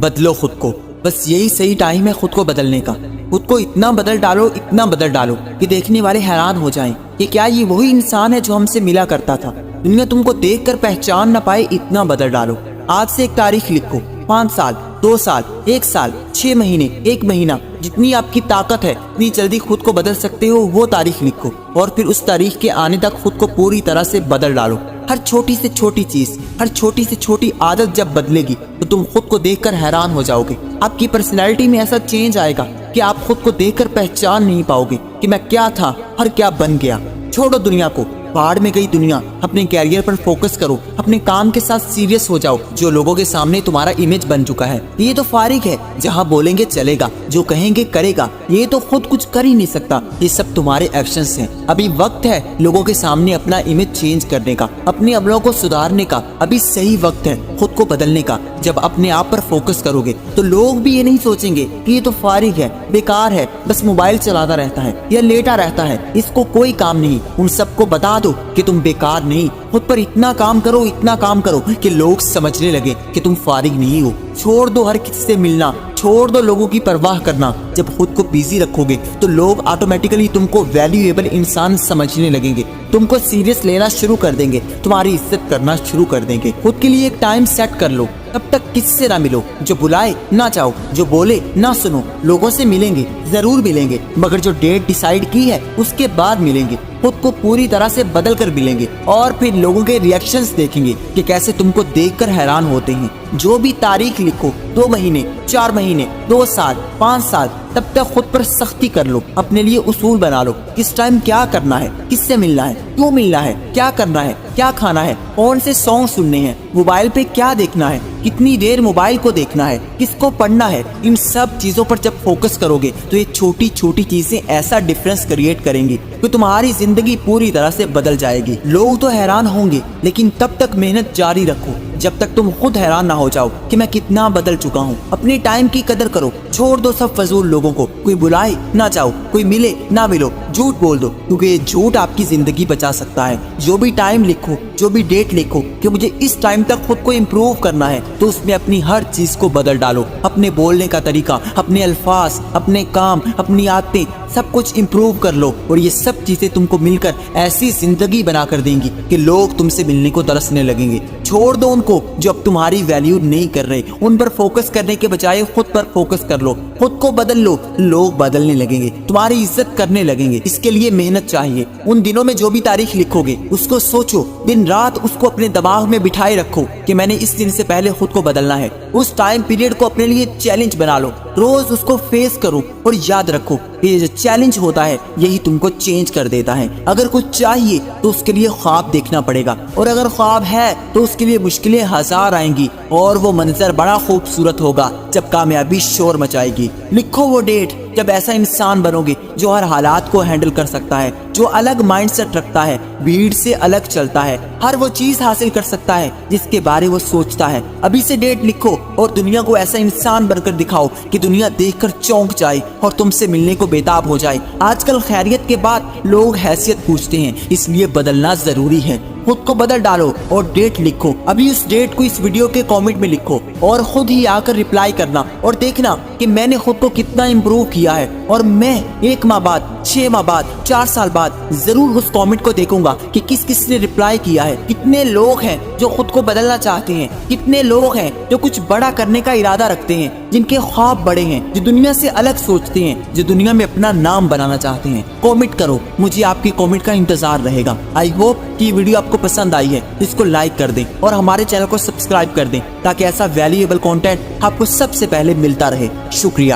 بدلو خود کو، بس یہی صحیح ٹائم ہے خود کو بدلنے کا۔ خود کو اتنا بدل ڈالو، اتنا بدل ڈالو کہ دیکھنے والے حیران ہو جائیں کہ کیا یہ وہی انسان ہے جو ہم سے ملا کرتا تھا، دنیا تم کو دیکھ کر پہچان نہ پائے، اتنا بدل ڈالو۔ آج سے ایک تاریخ لکھو، 5 سال، 2 سال، 1 سال، 6 مہینے، 1 مہینہ، جتنی آپ کی طاقت ہے اتنی جلدی خود کو بدل سکتے ہو وہ تاریخ لکھو، اور پھر اس تاریخ کے آنے تک خود کو پوری طرح سے بدل ڈالو۔ ہر چھوٹی سے چھوٹی چیز، ہر چھوٹی سے چھوٹی عادت جب بدلے گی تو تم خود کو دیکھ کر حیران ہو جاؤ گے۔ آپ کی پرسنالٹی میں ایسا چینج آئے گا کہ آپ خود کو دیکھ کر پہچان نہیں پاؤ گے کہ میں کیا تھا اور کیا بن گیا۔ چھوڑو دنیا کو، باہر میں گئی دنیا، اپنے کیریئر پر فوکس کرو، اپنے کام کے ساتھ سیریس ہو جاؤ۔ جو لوگوں کے سامنے تمہارا امیج بن چکا ہے یہ تو فارغ ہے، جہاں بولیں گے چلے گا، جو کہیں گے کرے گا، یہ تو خود کچھ کر ہی نہیں سکتا، یہ سب تمہارے ایکشنز ہیں۔ ابھی وقت ہے لوگوں کے سامنے اپنا امیج چینج کرنے کا، اپنے عملوں کو سدھارنے کا، ابھی صحیح وقت ہے خود کو بدلنے کا۔ جب اپنے آپ پر فوکس کرو گے تو لوگ بھی یہ نہیں سوچیں گے کہ یہ تو فارغ ہے، بیکار ہے، بس موبائل چلاتا رہتا ہے یا لیٹا رہتا ہے، اس کو کوئی کام نہیں۔ ان سب کو بتا دو کہ تم بیکار نہیں، خود پر اتنا کام کرو، اتنا کام کرو کہ لوگ سمجھنے لگے کہ تم فارغ نہیں ہو۔ چھوڑ دو ہر کسی سے ملنا، چھوڑ دو لوگوں کی پرواہ کرنا۔ جب خود کو بیزی رکھو گے تو لوگ آٹومیٹیکلی تم کو ویلیویبل انسان سمجھنے لگیں گے، تم کو سیریس لینا شروع کر دیں گے، تمہاری عزت کرنا شروع کر دیں گے۔ خود کے لیے ایک ٹائم سیٹ کر لو، تب تک کسی سے نہ ملو، جو بلائے نہ جاؤ، جو بولے نہ سنو۔ لوگوں سے ملیں گے، ضرور ملیں گے، مگر جو ڈیٹ ڈیسائیڈ کی ہے اس کے بعد ملیں گے۔ خود کو پوری طرح سے بدل کر ملیں گے، اور پھر لوگوں کے ریئیکشنز دیکھیں گے کہ کیسے تم کو دیکھ کر حیران ہوتے ہیں۔ جو بھی تاریخ لکھو، 2 مہینے، 4 مہینے، 2 سال، 5 سال، تب تک خود پر سختی کر لو، اپنے لیے اصول بنا لو، کس ٹائم کیا کرنا ہے، کس سے ملنا ہے، کیوں ملنا ہے، کیا کرنا ہے، کیا کھانا ہے، کون سے سانگ سننے ہیں، موبائل پہ کیا دیکھنا ہے، کتنی دیر موبائل کو دیکھنا ہے، کس کو پڑھنا ہے۔ ان سب چیزوں پر جب فوکس کرو گے تو یہ چھوٹی چھوٹی چیزیں ایسا ڈفرینس کریٹ کریں گی کہ تمہاری زندگی پوری طرح سے بدل جائے گی۔ لوگ تو حیران ہوں گے لیکن تب تک محنت جاری رکھو جب تک تم خود حیران نہ ہو جاؤ کہ میں کتنا بدل چکا ہوں۔ اپنے ٹائم کی قدر کرو، چھوڑ دو سب فضول لوگوں کو، کوئی بلائے نہ جاؤ، کوئی ملے نہ ملو، جھوٹ بول دو، کیونکہ یہ جھوٹ آپ کی زندگی بچا سکتا ہے۔ جو بھی ٹائم لکھو، جو بھی ڈیٹ لکھو کہ مجھے اس ٹائم تک خود کو امپروو کرنا ہے، تو اس میں اپنی ہر چیز کو بدل ڈالو، اپنے بولنے کا طریقہ، اپنے الفاظ، اپنے کام، اپنی عادتیں، سب کچھ امپروو کر لو، اور یہ سب چیزیں تم کو مل کر ایسی زندگی بنا کر دیں گی کہ لوگ تم سے ملنے کو ترسنے لگیں گے۔ چھوڑ دو ان کو جو اب تمہاری ویلیو نہیں کر رہے، ان پر فوکس کرنے کے بجائے خود پر فوکس کر لو، خود کو بدل لو، لوگ بدلنے لگیں گے، تمہاری عزت کرنے لگیں گے۔ اس کے لیے محنت چاہیے۔ ان دنوں میں جو بھی تاریخ لکھو گے اس کو سوچو، دن رات اس کو اپنے دماغ میں بٹھائے رکھو کہ میں نے اس دن سے پہلے خود کو بدلنا ہے۔ اس ٹائم پیریڈ کو اپنے لیے چیلنج بنا لو، روز اس کو فیس کرو، اور یاد رکھو یہ جو چیلنج ہوتا ہے یہی تم کو چینج کر دیتا ہے۔ اگر کچھ چاہیے تو اس کے لیے خواب دیکھنا پڑے گا، اور اگر خواب ہے تو اس کے لیے مشکلیں 1000 آئیں گی، اور وہ منظر بڑا خوبصورت ہوگا جب کامیابی شور مچائے گی۔ لکھو وہ ڈیٹ جب ایسا انسان بنو گے جو ہر حالات کو ہینڈل کر سکتا ہے، جو الگ مائنڈ سیٹ رکھتا ہے، بھیڑ سے الگ چلتا ہے، ہر وہ چیز حاصل کر سکتا ہے جس کے بارے وہ سوچتا ہے۔ ابھی سے ڈیٹ لکھو اور دنیا کو ایسا انسان بن کر دکھاؤ کہ دنیا دیکھ کر چونک جائے اور تم سے ملنے کو بےتاب ہو جائے۔ آج کل خیریت کے بعد لوگ حیثیت پوچھتے ہیں، اس لیے بدلنا ضروری ہے۔ خود کو بدل ڈالو اور ڈیٹ لکھو۔ ابھی اس ڈیٹ کو اس ویڈیو کے کامنٹ میں لکھو اور خود ہی آ کر رپلائی کرنا، اور دیکھنا کہ میں نے خود کو کتنا امپروو کیا ہے۔ اور میں 1 ماہ بعد، 6 ماہ بعد، 4 سال بعد ضرور اس کامنٹ کو دیکھوں گا کہ کس کس نے رپلائی کیا ہے۔ کتنے لوگ ہیں جو خود کو بدلنا چاہتے ہیں، کتنے لوگ ہیں جو کچھ بڑا کرنے کا ارادہ رکھتے ہیں، جن کے خواب بڑے ہیں، جو دنیا سے الگ سوچتے ہیں، جو دنیا میں اپنا نام بنانا چاہتے ہیں۔ کامنٹ کرو، مجھے آپ کی کامنٹ کا انتظار رہے گا۔ آئی ہوپ کہ یہ ویڈیو آپ کو پسند آئی ہے، اس کو لائک کر دیں اور ہمارے چینل کو سبسکرائب کر دیں تاکہ ایسا ویلیویبل کنٹینٹ آپ کو سب سے پہلے ملتا رہے۔ شکریہ۔